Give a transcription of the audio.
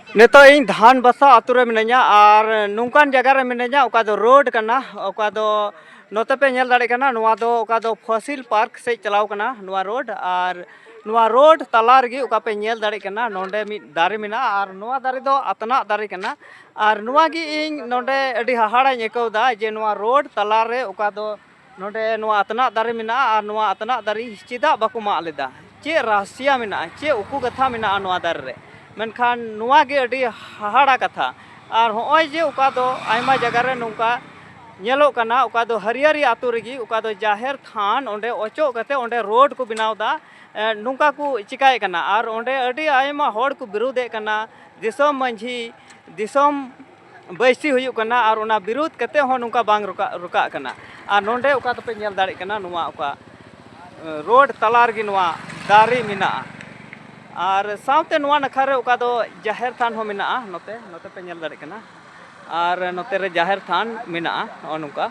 नितो इन धान बसा आतु रे मिनाया और नुकान जगह रे मिनाया ओका दो रोड कना ओका दो नोते पे नेल दाड़े कना नुआ दो ओका दो फसिल पार्क से चलाव कना नुआ रोड तला रगी ओका पे नेल दाड़े कना नोंडे मि दारे मिना और नुआ दारे दो अतना दारे कना और नुआ गी इन नोंडे अडी हाहाड़ा नेकौदा जे नुआ रोड तला रे ओका दो नोंडे नुआ अतना दारे मिना और नुआ अतना दारे चिदा बाको मा लेदा चे रहस्य मिना चे उकु कथा मिना नुआ दारे रे मेनखान नुआ गे अडी हाहाड़ा कथा और होय जे ओका दो आयमा जगह रे नुका नेलो कना ओका दो हरियारी आतु रगी ओका दो जाहेर थान ओंडे ओचो कते ओंडे रोड को बनावदा नुका को चिकाय कना और ओंडे अडी आयमा होड़ को विरोध कना दिसोम मंझी दिसोम बैसी हुयु कना और ओना विरोध कते हो नुका बांग रुका कना और नोंडे ओका तो पे नेल दाड़े कना नुआ ओका रोड तलार गी नुआ दारी मिना और सावते नुआ नखा रे ओका दो जाहेर थान हो मिना नोते पे नेल दाड़े कना और नोते रे जाहेर थान मिना नुका